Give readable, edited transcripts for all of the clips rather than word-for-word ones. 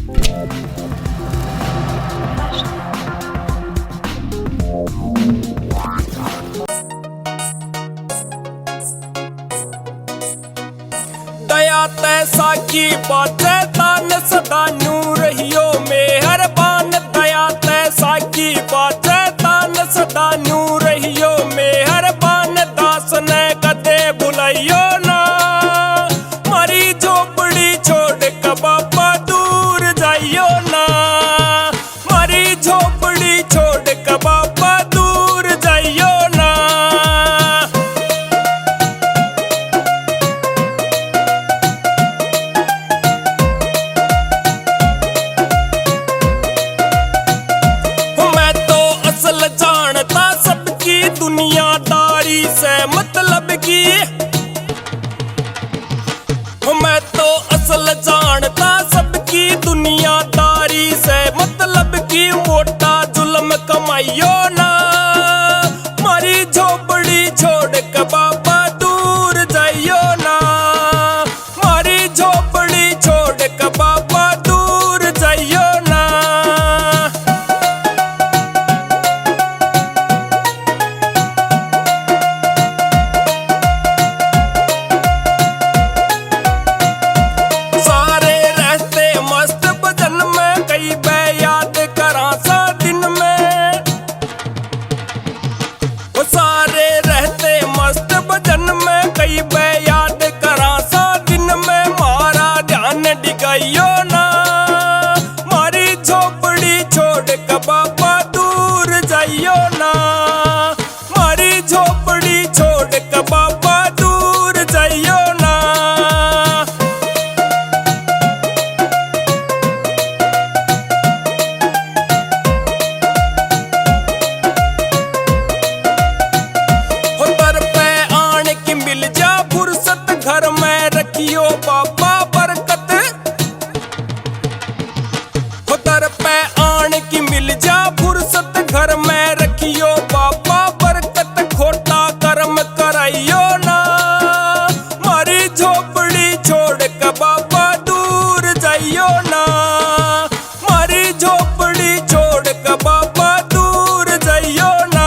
दया तैसा की बात है तान सदा नू रहियो मेहरबान। दया तैसा की बात है तान सदा नू रहियो मेहरबान। दास ने कदे बुलाइयो ना मारी झोपड़ी छोड़ के बाबा दूर जाइयो ना। मारी झोपड़ी छोड़ के बाबा दूर जाइयो ना। मैं तो असल जानता सबकी दुनियादारी से मतलब की। मैं तो असल जानता सबकी दुनियादारी से मतलब की। मोटा जुल्म कमाइयो ना मारी झोपड़ी छोड़ के बाबा दूर जाइयो ना। मारी झोपड़ी छोड़ के बाबा दूर जाइयो ना। सारे रहते मस्त भजन में कई बे याद करा सा दिन में। वो सारे रहते मस्त भजन में कई बे याद करा सा दिन में। मारा ध्यान डिगाइयो ना मारी झोपड़ी छोड़ के बाबा दूर जाइयो ना। मारी झोपड़ी छोड़ के बाबा दूर जाइयो ना। हो दर पे आन की मिल जा फुर्सत घर में रखियो बाबा बरकत। हो दर पे आन की मिल जा फुर्सत घर में रखियो बाबा बरकत। खोटा कर्म कराइयो ना मारी झोपड़ी छोड़ के बाबा दूर जाइयो ना। मारी झोपड़ी छोड़ के बाबा दूर जाइयो ना।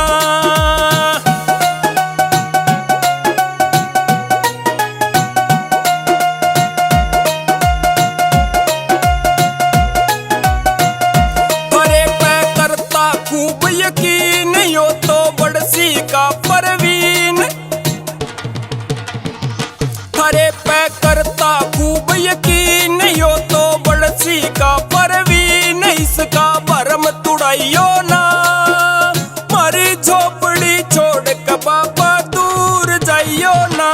हरे पे करता खूब यकीन यो तो बड़सी का परवीन। हरे पे करता खूब यकीन यो तो बड़सी का परवीन। इसका भरम तुड़ाइयो ना मारी झोपड़ी छोड़ के बाबा दूर जाइयो ना।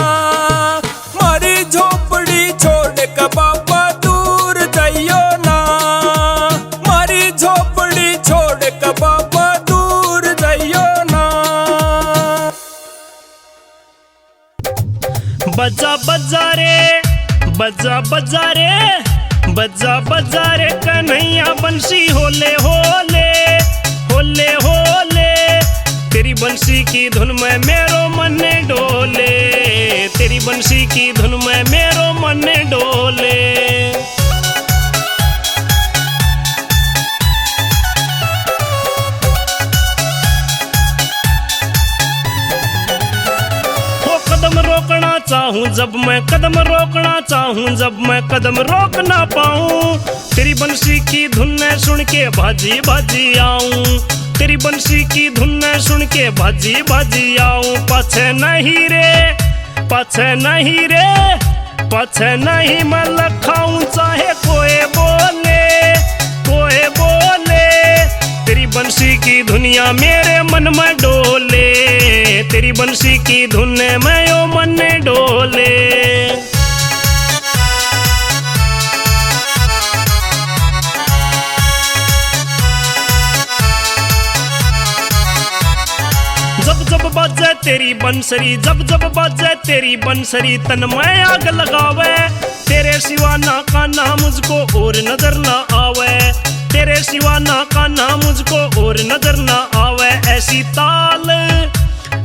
मारी झोपड़ी छोड़ के बाबा दूर जाइयो ना। मारी झोपड़ी छोड़ के बाबा दूर जाइयो ना। बजा बजा रे बजा बजा रे बजा बजा रे कन्हैया बंसी होले होले होले होले। तेरी बंसी की धुन में मेरो मन डोले। तेरी बंसी की धुन में मेरो मन डोले। वो कदम रोकना चाहूं जब मैं कदम रोकना चाहूं जब मैं कदम रोक ना पाऊं। तेरी बंसी की धुन सुन के भाजी भाजी आऊं। तेरी बंसी की धुन सुन के भाजी भाजी आऊं। पाछे नहीं रे पाछे नहीं रे पाछे नहीं मैं लखाऊं चाहे कोई बोले कोई बोले। तेरी बंसी की दुनिया मेरे मन में डोले। तेरी बंसी की धुन में यो मन डोले। जब जब बाजे तेरी बंसरी जब जब बाजे तेरी बंसरी तन में आग लगावे। तेरे सिवा ना कान्हा मुझको और नजर ना आवे। तेरे सिवा ना कान्हा मुझको और नजर ना आवे। ऐसी ताल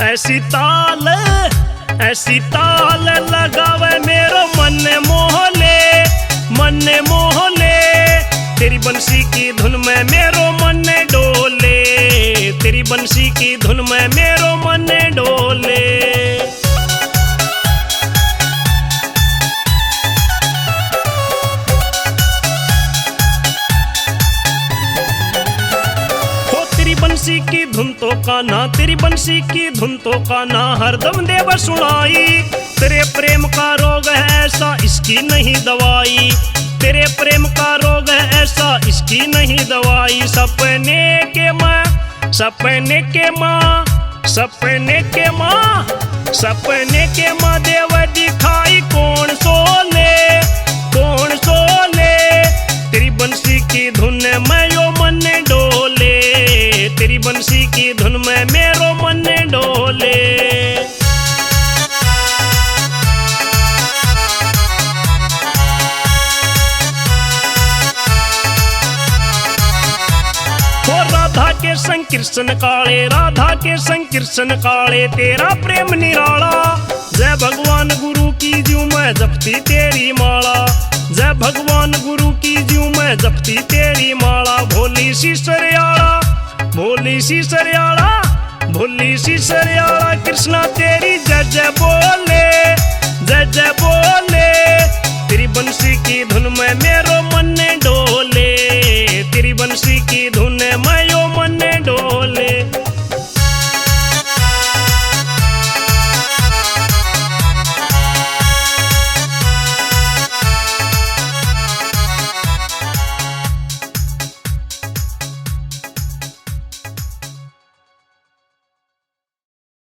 ऐसी ताल ऐसी ताल लगावे मेरो मन मोहले मन मोहले। तेरी बंसी की धुन में मेरो मन डोले, तेरी बंसी की धुन में मेरो मन डोले। हो तेरी बंसी की धुन तो कान्हा, तेरी बंसी की धुन तो कान्हा हरदम देव सुनाई। तेरे प्रेम का रोग है ऐसा इसकी नहीं दवाई, तेरे प्रेम का रोग है ऐसा इसकी नहीं दवाई। सपने के माँ, सपने के माँ, सपने के माँ, सपने के माँ देव दिखाई कौन सोले, कौन सोले। तेरी बंसी की धुन में यो मन डोले, तेरी बंसी की धुन में मेरो मन डोले। राधा के संग कृष्ण काले, राधा के संग कृष्ण काले तेरा प्रेम निराला। जय भगवान गुरु की ज्यों मैं जपती तेरी माला, जय भगवान गुरु की ज्यों मैं जपती तेरी माला। भोली सी सरयाला, भोली सी सरयाला, भोली सी सरयाला कृष्णा तेरी जय जय बोले, जय जय बोले। तेरी बंसी की धुन में मेरो मन डोले, तेरी बंसी की धुन में